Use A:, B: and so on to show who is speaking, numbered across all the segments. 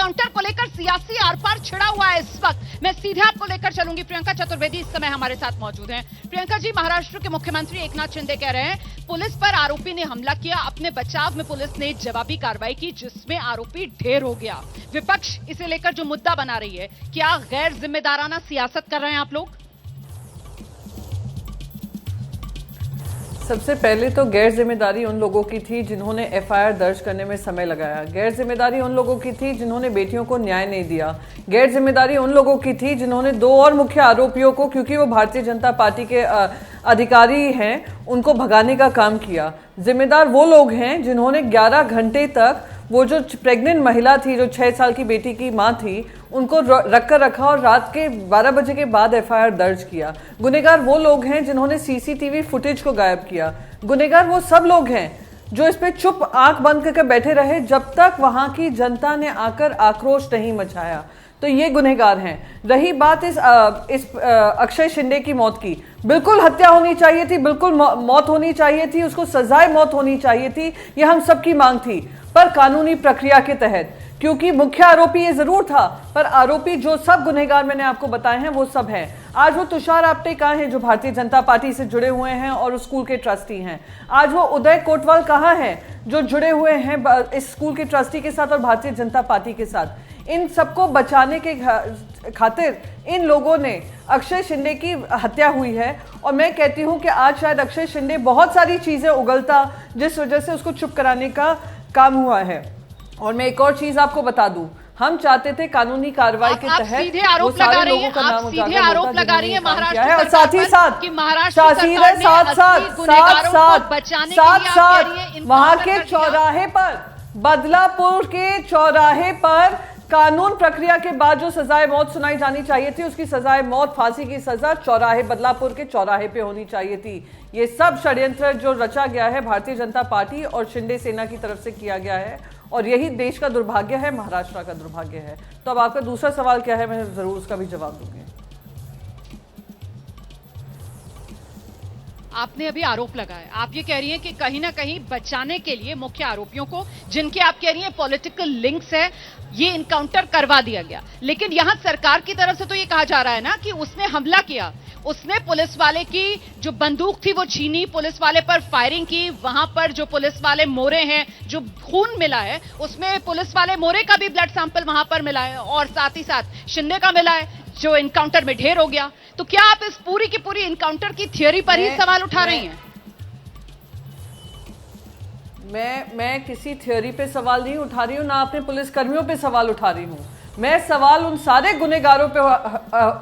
A: Encounter को लेकर सियासी आर पार छिड़ा हुआ है इस वक्त। मैं सीधे आपको लेकर चलूंगी। प्रियंका चतुर्वेदी इस समय हमारे साथ मौजूद हैं। प्रियंका जी, महाराष्ट्र के मुख्यमंत्री एकनाथ शिंदे कह रहे हैं पुलिस पर आरोपी ने हमला किया, अपने बचाव में पुलिस ने जवाबी कार्रवाई की जिसमें आरोपी ढेर हो गया। विपक्ष इसे लेकर जो मुद्दा बना रही है, क्या गैर जिम्मेदाराना सियासत कर रहे हैं आप लोग?
B: सबसे पहले तो गैर जिम्मेदारी उन लोगों की थी जिन्होंने एफआईआर दर्ज करने में समय लगाया। गैर जिम्मेदारी उन लोगों की थी जिन्होंने बेटियों को न्याय नहीं दिया। गैर जिम्मेदारी उन लोगों की थी जिन्होंने दो और मुख्य आरोपियों को, क्योंकि वो भारतीय जनता पार्टी के अधिकारी हैं, उनको भगाने का काम किया। जिम्मेदार वो लोग हैं जिन्होंने 11 घंटे तक वो जो प्रेग्नेंट महिला थी, जो 6 साल की बेटी की माँ थी, उनको रख कर रखा और रात के 12 बजे के बाद एफआईआर दर्ज किया। गुनहगार वो लोग हैं जिन्होंने सीसीटीवी फुटेज को गायब किया। गुनहगार वो सब लोग हैं जो इस पे चुप आंख बंद करके बैठे रहे जब तक वहां की जनता ने आकर आक्रोश नहीं मचाया। तो ये गुनहगार हैं। रही बात इस अक्षय शिंदे की मौत की, बिल्कुल हत्या होनी चाहिए थी, बिल्कुल मौत होनी चाहिए थी, उसको सजाए मौत होनी चाहिए थी, ये हम सबकी मांग थी, पर कानूनी प्रक्रिया के तहत। क्योंकि मुख्य आरोपी ये जरूर था, पर आरोपी जो सब गुनहगार मैंने आपको बताए हैं वो सब हैं। आज वो तुषार आप्टे कहाँ हैं जो भारतीय जनता पार्टी से जुड़े हुए हैं और उस स्कूल के ट्रस्टी हैं? आज वो उदय कोटवाल कहाँ हैं जो जुड़े हुए हैं इस स्कूल के ट्रस्टी के साथ और भारतीय जनता पार्टी के साथ? इन सबको बचाने के खातिर इन लोगों ने अक्षय शिंदे की हत्या हुई है। और मैं कहती हूं कि आज शायद अक्षय शिंदे बहुत सारी चीजें उगलता जिस वजह से उसको चुप कराने का काम हुआ है। और मैं एक और चीज आपको बता दूं, हम चाहते थे कानूनी कार्रवाई के तहत
A: सीधे आरोप लगा रही हैं, आप सीधे आरोप लगा रही हैं महाराष्ट्र
B: और साथ ही साथ
A: कि महाराष्ट्र सरकार
B: साथ वहां के चौराहे पर, बदलापुर के चौराहे पर कानून प्रक्रिया के बाद जो सजाए मौत सुनाई जानी चाहिए थी, उसकी सजाए मौत, फांसी की सजा चौराहे, बदलापुर के चौराहे पे होनी चाहिए थी। ये सब षड्यंत्र जो रचा गया है भारतीय जनता पार्टी और शिंदे सेना की तरफ से किया गया है, और यही देश का दुर्भाग्य है, महाराष्ट्र का दुर्भाग्य है। तो अब आपका दूसरा सवाल क्या है, मैं जरूर उसका भी जवाब दूंगी।
A: आपने अभी आरोप लगाया, आप ये कह रही हैं कि कहीं ना कहीं बचाने के लिए मुख्य आरोपियों को, जिनके आप कह रही हैं पॉलिटिकल लिंक्स है, ये इनकाउंटर करवा दिया गया। लेकिन यहां सरकार की तरफ से तो ये कहा जा रहा है ना कि उसने हमला किया, उसने पुलिस वाले की जो बंदूक थी वो छीनी, पुलिस वाले पर फायरिंग की, वहां पर जो पुलिस वाले मोरे हैं, जो खून मिला है उसमें पुलिस वाले मोरे का भी ब्लड सैंपल वहां पर मिला है और साथ ही साथ शिंदे का मिला है जो इनकाउंटर में ढेर हो गया। तो क्या आप इस पूरी की पूरी इनकाउंटर की थियरी पर ही सवाल उठा रही हैं?
B: मैं किसी थियरी पे सवाल नहीं उठा रही हूं, ना अपने पुलिस कर्मियों पे सवाल उठा रही हूं। मैं सवाल उन सारे गुनहगारों पे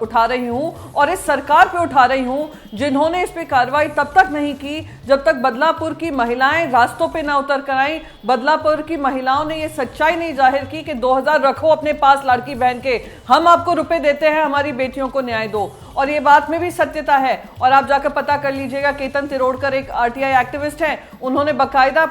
B: उठा रही हूं और इस सरकार पे उठा रही हूं जिन्होंने इस पे कार्रवाई तब तक नहीं की जब तक बदलापुर की महिलाएं रास्तों पे ना उतर कर आई, बदलापुर की महिलाओं ने ये सच्चाई नहीं जाहिर की कि 2000 रखो अपने पास लड़की बहन के, हम आपको रुपए देते हैं, हमारी बेटियों को न्याय दो। और ये बात में भी सत्यता है, और आप जाकर पता कर लीजिएगा। केतन तिरोड़कर एक आरटीआई एक्टिविस्ट हैं, उन्होंने बाकायदा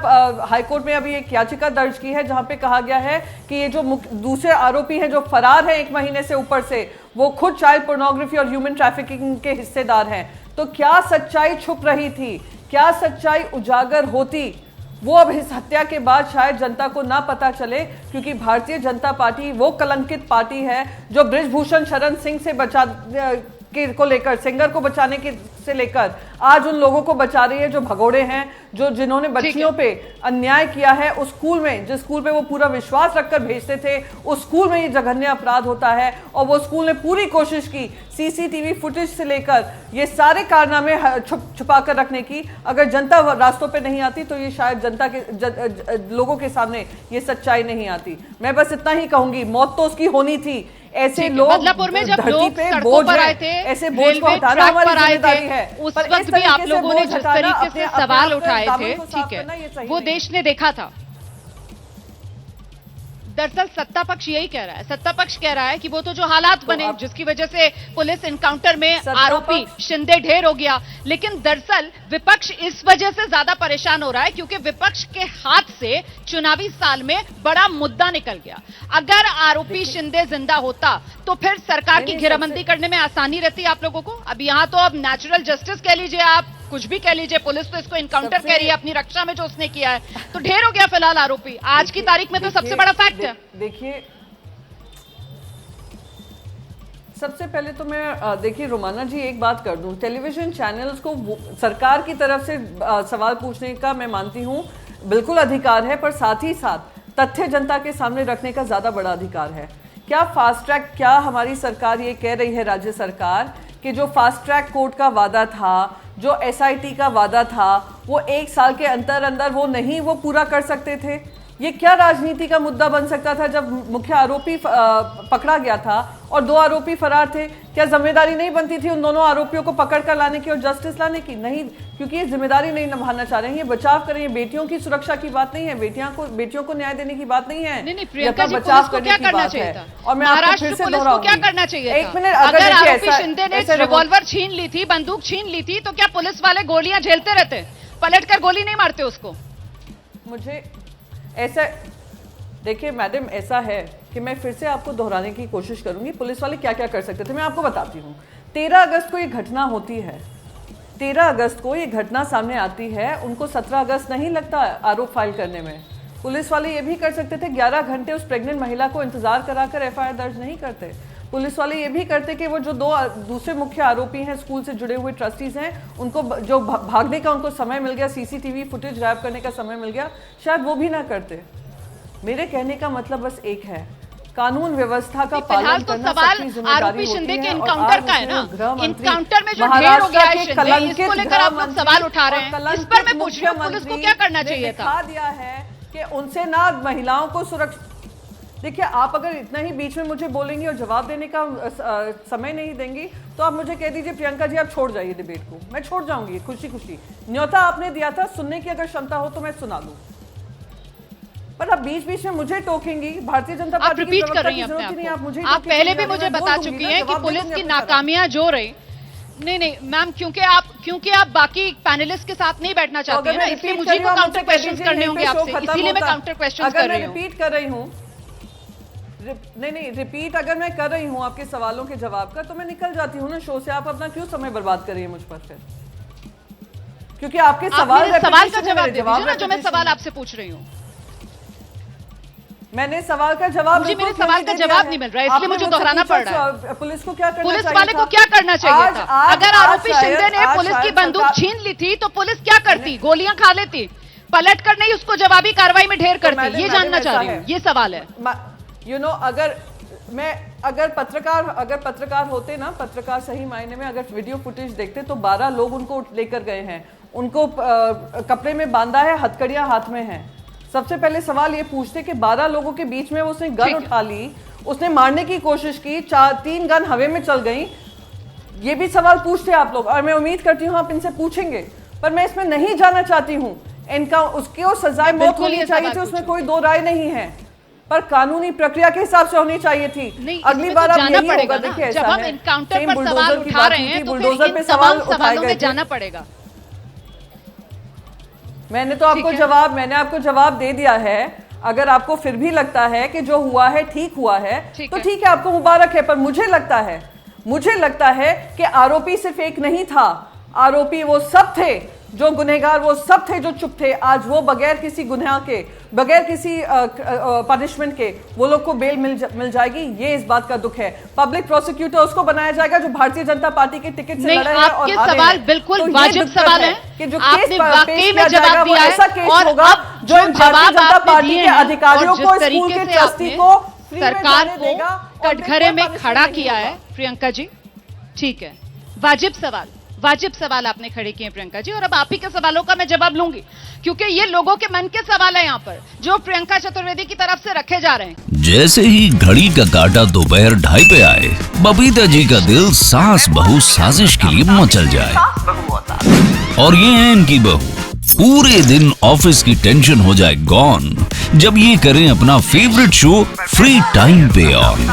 B: हाईकोर्ट में अभी एक याचिका दर्ज की है जहां पे कहा गया है कि ये जो दूसरे आरोपी हैं जो फरार हैं 1 महीने से ऊपर से, वो खुद चाइल्ड पोर्नोग्राफी और ह्यूमन ट्रैफिकिंग के हिस्सेदार हैं। तो क्या सच्चाई छुप रही थी? क्या सच्चाई उजागर होती? वो अब इस हत्या के बाद शायद जनता को ना पता चले, क्योंकि भारतीय जनता पार्टी वो कलंकित पार्टी है जो बृजभूषण शरण सिंह से को लेकर, सिंगर को बचाने के से लेकर आज उन लोगों को बचा रही है जो भगोड़े हैं, जिन्होंने बच्चियों पे अन्याय किया है। उस स्कूल में, जिस स्कूल पे वो पूरा विश्वास रखकर भेजते थे, उस स्कूल में ये जघन्य अपराध होता है। और वो स्कूल ने पूरी कोशिश की सीसीटीवी फुटेज से लेकर ये सारे कारनामे छुपा कर रखने की। अगर जनता रास्तों पे नहीं आती तो ये शायद जनता के लोगों के सामने ये सच्चाई नहीं आती। मैं बस इतना ही कहूंगी, मौत तो उसकी होनी थी। ऐसे लोग
A: बदलापुर में जब लोग सड़कों पर आए थे,
B: ऐसे बोझ को हटाना हमारी जिम्मेदारी है।
A: उस वक्त भी आप लोगों ने जिस तरीके से सवाल उठाए थे, ठीक है, वो देश ने देखा था। दरअसल सत्ता पक्ष यही कह रहा है, सत्ता पक्ष कह रहा है कि वो तो जो हालात बने जिसकी वजह से पुलिस इनकाउंटर में आरोपी शिंदे ढेर हो गया, लेकिन दरअसल विपक्ष इस वजह से ज्यादा परेशान हो रहा है क्योंकि विपक्ष के हाथ से चुनावी साल में बड़ा मुद्दा निकल गया। अगर आरोपी शिंदे जिंदा होता तो फिर सरकार की घेराबंदी करने में आसानी रहती आप लोगों को। अब यहाँ तो अब नेचुरल जस्टिस कह लीजिए, आप कुछ भी कह लीजिए, पुलिस तो इसको इनकाउंटर कह रही है अपनी रक्षा में जो उसने किया है, तो ढेर हो गया फिलहाल आरोपी। आज की तारीख में तो सबसे बड़ा फैक्ट है।
B: सबसे पहले तो मैं देखिए रोमाना जी एक बात कर दूं, टेलीविजन चैनल्स को सरकार की तरफ से सवाल पूछने का मैं मानती हूं बिल्कुल अधिकार है, पर साथ ही साथ तथ्य जनता के सामने रखने का ज़्यादा बड़ा अधिकार है। क्या फास्ट ट्रैक, क्या हमारी सरकार ये कह रही है, राज्य सरकार, कि जो फास्ट ट्रैक कोर्ट का वादा था, जो SIT का वादा था, वो 1 साल के अंदर अंदर वो पूरा कर सकते थे? ये क्या राजनीति का मुद्दा बन सकता था जब मुख्य आरोपी पकड़ा गया था और 2 आरोपी फरार थे? क्या जिम्मेदारी नहीं बनती थी उन दोनों आरोपियों को पकड़ कर लाने की और जस्टिस लाने की? नहीं, क्योंकि ये जिम्मेदारी नहीं निभाना चाह रहे हैं, ये बचाव करें, ये बेटियों की सुरक्षा की बात नहीं है, बेटियों को न्याय देने की बात नहीं है।
A: नहीं, प्रियंका जी, पुलिस को क्या करना चाहिए था?
B: और मैं
A: महाराष्ट्र पुलिस को क्या करना चाहिए था?
B: एक मिनट,
A: अगर आरोपी शिंदे ने रिवॉल्वर छीन ली थी, बंदूक छीन ली थी, तो क्या पुलिस वाले गोलियां झेलते रहते? पलट कर गोली नहीं मारते उसको?
B: मुझे ऐसा, देखिए मैडम, ऐसा है कि मैं फिर से आपको दोहराने की कोशिश करूंगी पुलिस वाले क्या क्या कर सकते थे। मैं आपको बताती हूँ। 13 अगस्त को ये घटना होती है, 13 अगस्त को ये घटना सामने आती है, उनको 17 अगस्त नहीं लगता आरोप फाइल करने में। पुलिस वाले ये भी कर सकते थे, 11 घंटे उस प्रेग्नेंट महिला को इंतजार कराकर FIR दर्ज नहीं करते। पुलिस वाले ये भी करते कि वो जो 2 दूसरे मुख्य आरोपी हैं, स्कूल से जुड़े हुए ट्रस्टीज हैं, उनको जो भागने का उनको समय मिल गया, CCTV फुटेज गायब करने का समय मिल गया, शायद वो भी ना करते। मेरे कहने का मतलब बस एक है, कानून व्यवस्था का पालन करना सबकी जिम्मेदारी
A: आरोपी शिंदे के
B: होती है।
A: एनकाउंटर का है ना, एनकाउंटर में जो ढेर हो गया है शिंदे, इसको लेकर आप लोग सवाल उठा रहे हैं, इस पर मैं पूछ रही हूं पुलिस को क्या करना चाहिए था?
B: दिखा दिया है कि उनसे ना महिलाओं को सुरक्षा। देखिए, आप अगर इतना ही बीच में मुझे बोलेंगी और जवाब देने का समय नहीं देंगी तो आप मुझे कह दीजिए प्रियंका जी आप छोड़ जाइए डिबेट को, मैं छोड़ जाऊंगी खुशी खुशी। न्योता आपने दिया था, सुनने की अगर क्षमता हो तो मैं सुना दूं, पर आप बीच बीच में मुझे टोकेंगी। भारतीय जनता पार्टी
A: आप रिपीट कर रही हैं अपने आप को। आप पहले भी मुझे बता चुकी हैं कि पुलिस की नाकामियां जो रही। नहीं मैम, क्योंकि आप बाकी पैनलिस्ट के साथ नहीं बैठना चाहती हैं ना, इसलिए मुझे को काउंटर क्वेश्चंस करने होंगे आपसे, इसीलिए मैं काउंटर क्वेश्चंस कर रही हूं।
B: रिपीट कर रही हूं, नहीं रिपीट अगर मैं कर रही हूं आपके सवालों के जवाब का तो मैं निकल जाती हूं ना शो से। आप अपना क्यों समय बर्बाद कर रही है मुझ पर फिर? क्योंकि आपके सवाल
A: का जवाब दीजिए ना, जो मैं सवाल आपसे पूछ रही हूँ।
B: मैंने सवाल का जवाब,
A: मुझे मेरे सवाल का जवाब नहीं मिल रहा है, इसलिए मुझे दोहराना पड़ रहा है।
B: पुलिस को क्या करना
A: पुलिस
B: चाहिए
A: वाले को क्या करना चाहिए था? अगर आरोपी शिंदे ने पुलिस की बंदूक छीन ली थी तो पुलिस क्या करती? गोलियां खा लेती? पलट कर नहीं उसको जवाबी कार्रवाई में ढेर करती? ये जानना चाह रही हूँ, ये सवाल है।
B: अगर पत्रकार होते ना, पत्रकार सही मायने में अगर वीडियो फुटेज देखते तो 12 लोग उनको लेकर गए हैं, उनको कपड़े में बांधा है, हथकड़ियां हाथ में हैं। सबसे पहले सवाल ये पूछते कि 12 लोगों के बीच में उसने गन उठा ली, उसने मारने की कोशिश की, 3 गन हवा में चल गई। ये भी सवाल पूछते आप लोग और मैं उम्मीद करती हूँ आप इनसे पूछेंगे, पर मैं इसमें नहीं जाना चाहती हूँ। इनका उसकी सजाए मौत होनी चाहिए थी, उसमें कोई 2 राय नहीं है, पर कानूनी प्रक्रिया के हिसाब से होनी चाहिए थी। अगली बार अब यही होगा। देखिए,
A: जब हम एनकाउंटर पर सवाल उठा रहे हैं तो बुलडोजर पे सवालों में जाना पड़ेगा।
B: मैंने आपको जवाब दे दिया है। अगर आपको फिर भी लगता है कि जो हुआ है ठीक हुआ है तो ठीक है, आपको मुबारक है, पर मुझे लगता है कि आरोपी सिर्फ एक नहीं था, आरोपी वो सब थे, जो गुनहगार वो सब थे जो चुप थे। आज वो बगैर किसी गुनाह के, बगैर किसी पनिशमेंट के वो लोग को बेल मिल जाएगी। ये इस बात का दुख है। पब्लिक प्रोसिक्यूटर उसको बनाया जाएगा जो भारतीय जनता पार्टी के टिकट से लड़ा है और हारे
A: सवाल बिल्कुल वाजिब सवाल है
B: कि जो
A: आपने
B: केस
A: वाकई में
B: पेश किया जाएगा वो ऐसा केस होगा जो भारतीय जनता पार्टी के अधिकारियों को, स्कूल के ट्रस्टी को
A: सरकार को कटघरे में खड़ा किया है। प्रियंका जी, ठीक है, वाजिब सवाल आपने खड़े किए प्रियंका जी, और अब आप ही के सवालों का मैं जवाब लूंगी क्योंकि ये लोगों के मन के सवाल है यहाँ पर जो प्रियंका चतुर्वेदी की तरफ से रखे जा रहे हैं।
C: जैसे ही घड़ी का काटा दोपहर 2:30 पे आए, बबीता जी का दिल सास बहू साजिश के लिए मचल जाए। और ये है इनकी बहू, पूरे दिन ऑफिस की टेंशन हो जाए गॉन जब ये करें अपना फेवरेट शो फ्री टाइम पे ऑन।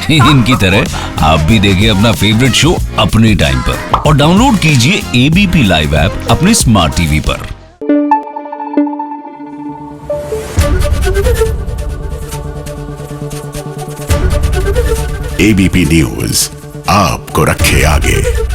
C: इनकी तरह आप भी देखिए अपना फेवरेट शो अपने टाइम पर और डाउनलोड कीजिए ABP लाइव ऐप अपने स्मार्ट टीवी पर।
D: ABP न्यूज आपको रखे आगे।